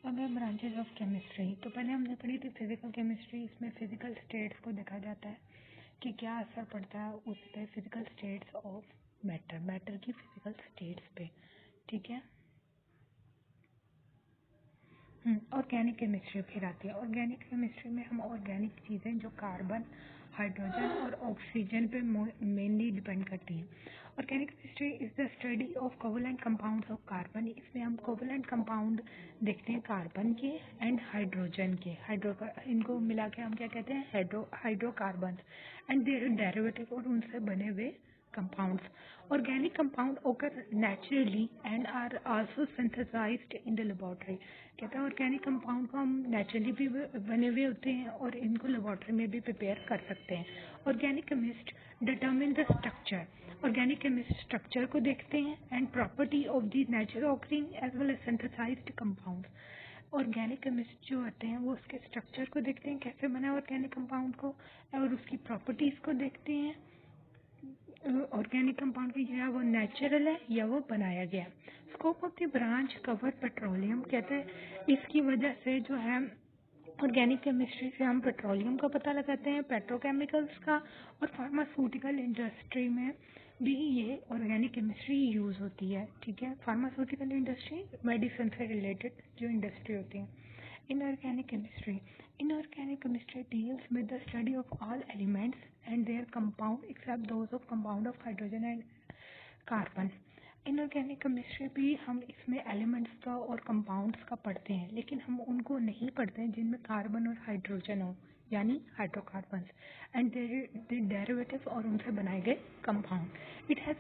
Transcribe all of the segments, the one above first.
अगर branches of chemistry तो पहले हमने पढ़ी थी फिजिकल केमिस्ट्री। इसमें फिजिकल स्टेट्स को देखा जाता है कि क्या असर पड़ता है उस पे फिजिकल स्टेट्स ऑफ मैटर की फिजिकल स्टेट्स पे। ठीक है। ऑर्गेनिक केमिस्ट्री फिर आती है। ऑर्गेनिक केमिस्ट्री में हम ऑर्गेनिक चीज़ें जो कार्बन, हाइड्रोजन और ऑक्सीजन पे मेनली डिपेंड करती हैं। Organic chemistry is the study of covalent compounds of carbon. इसमें हम कोवलेंट कंपाउंड देखते हैं कार्बन के एंड हाइड्रोजन के। इनको मिला के हम क्या कहते हैं, हाइड्रोकार्बन एंड देयर डेरिवेटिव और उनसे बने हुए compounds. Organic compound occur naturally and are also synthesized in the laboratory. कहता है ऑर्गेनिक कंपाउंड को हम नेचुरली भी बने हुए होते हैं और इनको लेबोरेटरी में भी प्रिपेयर कर सकते हैं। Organic chemist determine the structure. Organic chemist structure को देखते हैं and property of the natural occurring as well as synthesized compounds. Organic chemist जो होते हैं वो उसके स्ट्रक्चर को देखते हैं, कैसे बना है ऑर्गेनिक कंपाउंड को, और उसकी प्रॉपर्टीज को देखते हैं ऑर्गेनिक कंपाउंड की, या वो नेचुरल है या वो बनाया गया। Scope of the branch cover petroleum. कहते हैं इसकी वजह से जो है ऑर्गेनिक केमिस्ट्री से हम पेट्रोलियम का पता लगाते हैं, पेट्रोकेमिकल्स का, और फार्मास्यूटिकल इंडस्ट्री में भी ये ऑर्गेनिक केमिस्ट्री यूज होती है। ठीक है। फार्मास्यूटिकल इंडस्ट्री मेडिसिन से रिलेटेड जो इंडस्ट्री होती है। Inorganic chemistry deals with the study of all elements and their compound except those of compound of hydrogen and carbon. Inorganic chemistry भी हम इसमें एलिमेंट्स का और कंपाउंड्स का पढ़ते हैं, लेकिन हम उनको नहीं पढ़ते हैं जिनमें कार्बन और हाइड्रोजन हो, यानी हाइड्रोकार्बन्स एंड डेरिवेटिव और उनसे बनाए गए compound. It has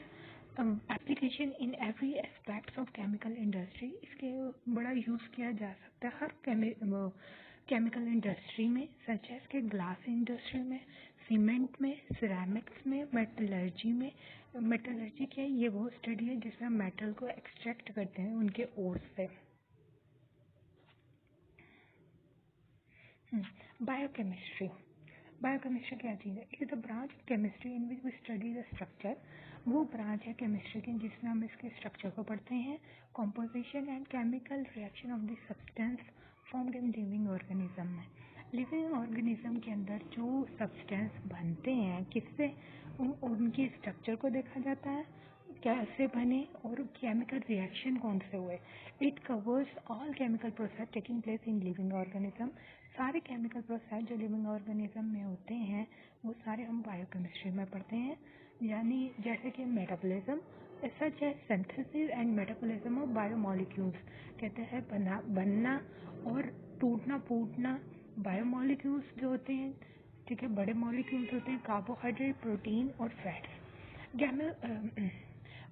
application in every aspects of chemical industry. इसके बड़ा यूज़ किया जा सकता है हर केमिकल इंडस्ट्री में, सच एज के ग्लास इंडस्ट्री में, सीमेंट में, सिरेमिक्स में, मेटलर्जी में। मेटलर्जी क्या है, ये वो स्टडी है जिसमें हम मेटल को एक्सट्रैक्ट करते हैं उनके ओर से। बायोकेमिस्ट्री। बायोकेमिस्ट्री क्या चीज़ है? It is the branch of chemistry in which we study the structure. वो ब्रांच है केमिस्ट्री की जिसमें हम इसके स्ट्रक्चर को पढ़ते हैं, composition and chemical reaction of the substance formed in living organism में। लिविंग ऑर्गेनिज्म के अंदर जो सब्सटेंस बनते हैं किससे, उनके स्ट्रक्चर को देखा जाता है, कैसे बने और केमिकल रिएक्शन कौन से हुए। It covers all chemical process taking place in living organism. सारे केमिकल प्रोसेस जो लिविंग ऑर्गेनिज्म में होते हैं वो सारे हम बायोकेमिस्ट्री में पढ़ते हैं, यानी जैसे कि मेटाबॉलिज्म, सच है synthesis and metabolism of biomolecules. कहते हैं बनना और टूटना फूटना बायोमॉलिक्यूल्स जो होते हैं। ठीक है। बड़े मॉलिक्यूल्स होते हैं कार्बोहाइड्रेट, प्रोटीन और fats.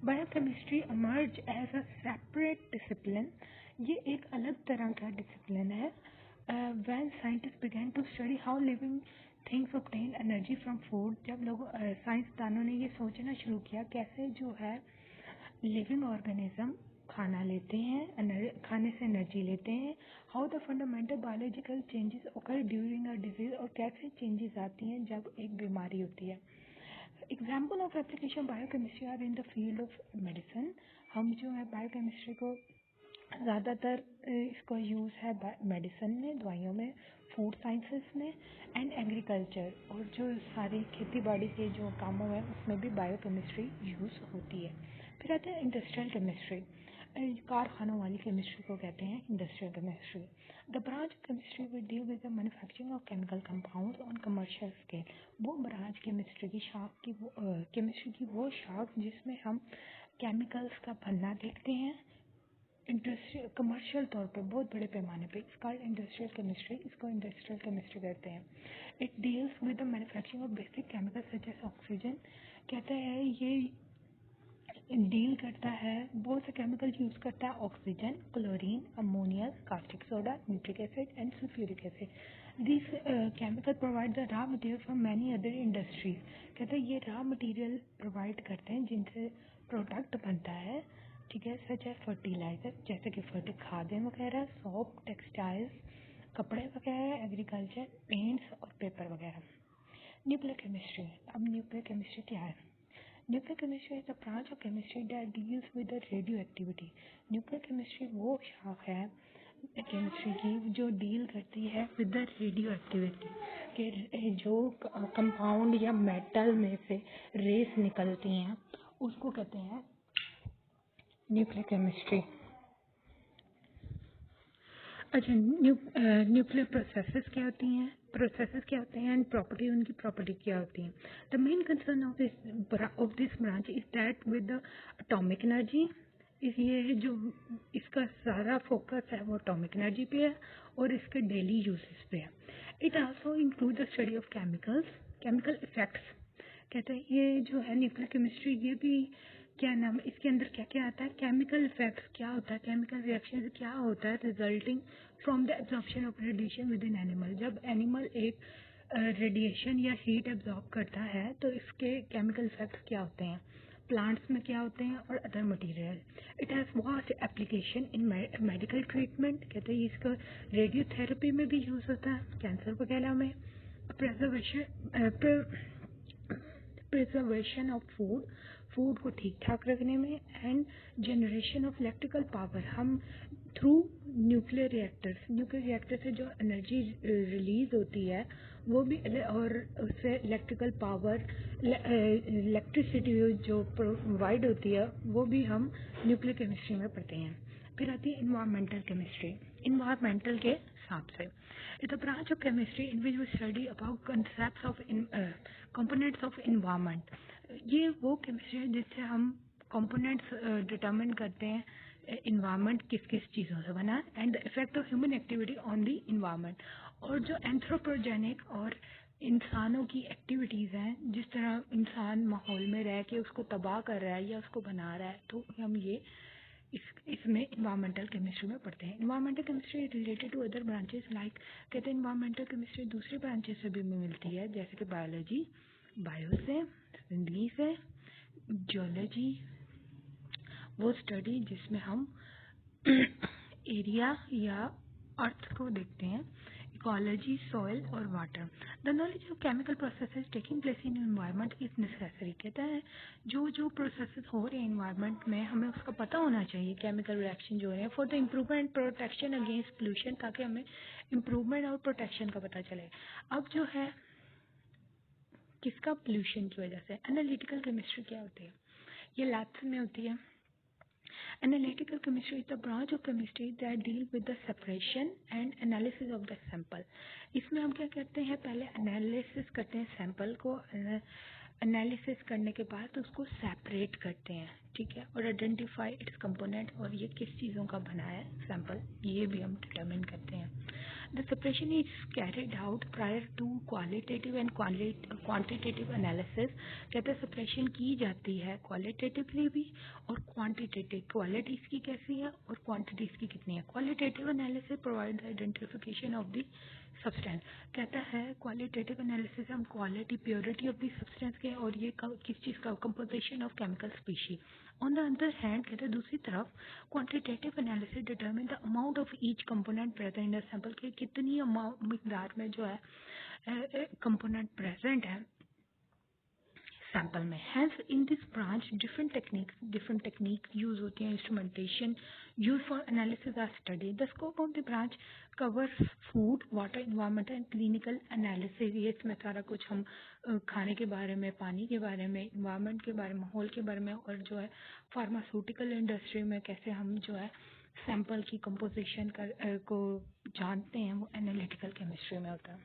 Biochemistry emerged as a separate discipline। ये एक अलग तरह का डिसिप्लिन है। when scientists began to study how living things obtain energy from food। जब लोग साइंसदानों ने ये सोचना शुरू किया कैसे जो है लिविंग ऑर्गेनिज्म खाना लेते हैं, खाने से एनर्जी लेते हैं, how the fundamental biological changes occur during a disease, और कैसे चेंजेस आती हैं जब एक बीमारी होती है। Example of application biochemistry are in the field of medicine. हम जो है बायोकेमिस्ट्री को ज़्यादातर इसको यूज़ है मेडिसिन में, दवाइयों में, फूड साइंसेस में एंड एग्रीकल्चर, और जो सारी खेती बाड़ी के जो कामों में उसमें भी बायोकेमिस्ट्री यूज़ होती है। फिर आते हैं इंडस्ट्रियल केमिस्ट्री। कारखानों वाली केमिस्ट्री को कहते हैं industrial chemistry. The branch of chemistry will deal with the manufacturing of chemical compounds on commercial scale. वो ब्रांच केमिस्ट्री की शाख की केमिस्ट्री की वो शाख जिसमें हम केमिकल्स का बनना देखते हैं इंडस्ट्रियल कमर्शियल तौर पे बहुत बड़े पैमाने पे। इसका इंडस्ट्रियल केमिस्ट्री, इसको इंडस्ट्रियल केमिस्ट्री कहते हैं। It deals with the manufacturing of basic chemical such as oxygen. कहता है ये डील करता है, बहुत से केमिकल यूज करता है, oxygen, chlorine, ammonia, caustic soda, Nutrich acid and sulphuric acid. This chemical provide the raw material for many other industries. कहते हैं ये रॉ मटेरियल प्रोवाइड करते हैं जिनसे प्रोडक्ट बनता है। ठीक है। सच है फर्टिलाइजर जैसे कि खादें वगैरह, सोप, टेक्सटाइल्स, कपड़े वगैरह, एग्रीकल्चर, पेंट्स और पेपर वगैरह। Nuclear chemistry. अब न्यूक्लियर केमिस्ट्री क्या है? Nuclear chemistry is the branch of chemistry that deals with the radio activity. Nuclear chemistry वो शाख है केमिस्ट्री की जो डील करती है विद द रेडियो एक्टिविटी के जो कंपाउंड या मेटल में से रेस निकलती हैं उसको कहते हैं न्यूक्लियर केमिस्ट्री। अच्छा, न्यूक्लियर प्रोसेसेस क्या होते हैं एंड प्रॉपर्टी उनकी प्रॉपर्टी क्या होती है। The main concern of this branch is that with the atomic energy, ये जो इसका सारा फोकस है वो एटॉमिक एनर्जी पे है और इसके डेली यूजेस पे है। It also include the study of chemical effects. कहते हैं ये जो है न्यूक्लियर केमिस्ट्री, ये भी क्या नाम, इसके अंदर क्या क्या आता है, केमिकल इफेक्ट्स क्या होता है, केमिकल रिएक्शन क्या होता है resulting from the absorption of radiation with in animal. जब एनिमल एक रेडिएशन या हीट एब्जॉर्ब करता है तो इसके केमिकल इफेक्ट्स क्या होते हैं, प्लांट्स में क्या होते हैं और other material. It has vast application in medical treatment. कहते हैं इसका रेडियोथेरेपी में भी यूज़ होता है, कैंसर वगैरह में। प्रिजर्वेशन ऑफ फूड को ठीक ठाक रखने में and generation of electrical power. हम थ्रू न्यूक्लियर रिएक्टर से जो एनर्जी रिलीज होती है वो भी, और उससे इलेक्ट्रिकल पावर इलेक्ट्रिसिटी जो प्रोवाइड होती है वो भी हम न्यूक्लियर केमिस्ट्री में पढ़ते हैं। फिर आती है इन्वायरमेंटल केमिस्ट्री। इन्वायरमेंटल के हिसाब से it a branch of chemistry in which we study about concepts of components of environment. ये वो केमिस्ट्री है जिससे हम कंपोनेंट्स डिटरमिन करते हैं इन्वायरमेंट किस किस चीज़ों से बना है and the effect of human activity on the environment. और जो एंथ्रोपोजेनिक और इंसानों की एक्टिविटीज़ हैं, जिस तरह इंसान माहौल में रह के उसको तबाह कर रहा है या उसको बना रहा है, तो हम ये इसमें इन्वायरमेंटल केमिस्ट्री में पढ़ते हैं। Environmental chemistry related to other branches like, कहते हैं इन्वायरमेंटल केमिस्ट्री दूसरी ब्रांचेस से भी मिलती है, जैसे कि बायोलॉजी, बायो से, जिंदगी से, जियोलॉजी वो स्टडी जिसमें हम एरिया या अर्थ को देखते हैं, इकोलॉजी, सॉइल और water. The knowledge of chemical processes taking place in environment is necessary. कहता है जो जो प्रोसेसेस हो रहे हैं एनवायरनमेंट में हमें उसका पता होना चाहिए, केमिकल रिएक्शन जो हो रहे हैं for the improvement protection against pollution, ताकि हमें इम्प्रूवमेंट और प्रोटेक्शन का पता चले। अब जो है किसका, पोल्यूशन की वजह से। एनालिटिकल केमिस्ट्री क्या होती है, ये लैब्स में होती है। Analytical chemistry is the branch of chemistry that deal with the separation and analysis of the sample। इसमें हम क्या करते हैं, पहले एनालिसिस करते हैं सैंपल को, एनालिसिस करने के बाद उसको सेपरेट करते हैं, ठीक है, और आइडेंटिफाई इट्स कंपोनेंट, और ये किस चीज़ों का बना है सैंपल, ये भी हम डिटरमिन करते हैं। The separation is carried out prior to qualitative and quantitative analysis. कहते हैं सेपरेशन की जाती है क्वालिटेटिवली भी और क्वांटिटेटिव, क्वालिटी इसकी कैसी है और क्वांटिटी इसकी कितनी है। Qualitative analysis provide the identification of the substance. कहता है क्वालिटेटिव एनालिसिस हम quality, purity of the substance के, और ये किस चीज़ का, composition of chemical species. On the other hand कहते हैं दूसरी तरफ quantitative analysis determine the amount of each component present in the sample, के कितनी मिकदार में जो है कंपोनेंट प्रेजेंट है सैंपल में। Hence in this branch different techniques use होती हैं, instrumentation use for analysis are study. The scope of the branch cover food, water, environment and clinical analysis. ये इसमें सारा कुछ हम खाने के बारे में, पानी के बारे में, इन्वायरमेंट के बारे में, माहौल के बारे में, और जो है फार्मास्यूटिकल इंडस्ट्री में कैसे हम जो है सैंपल की कंपोजिशन को जानते हैं, वो एनालिटिकल केमिस्ट्री में होता है।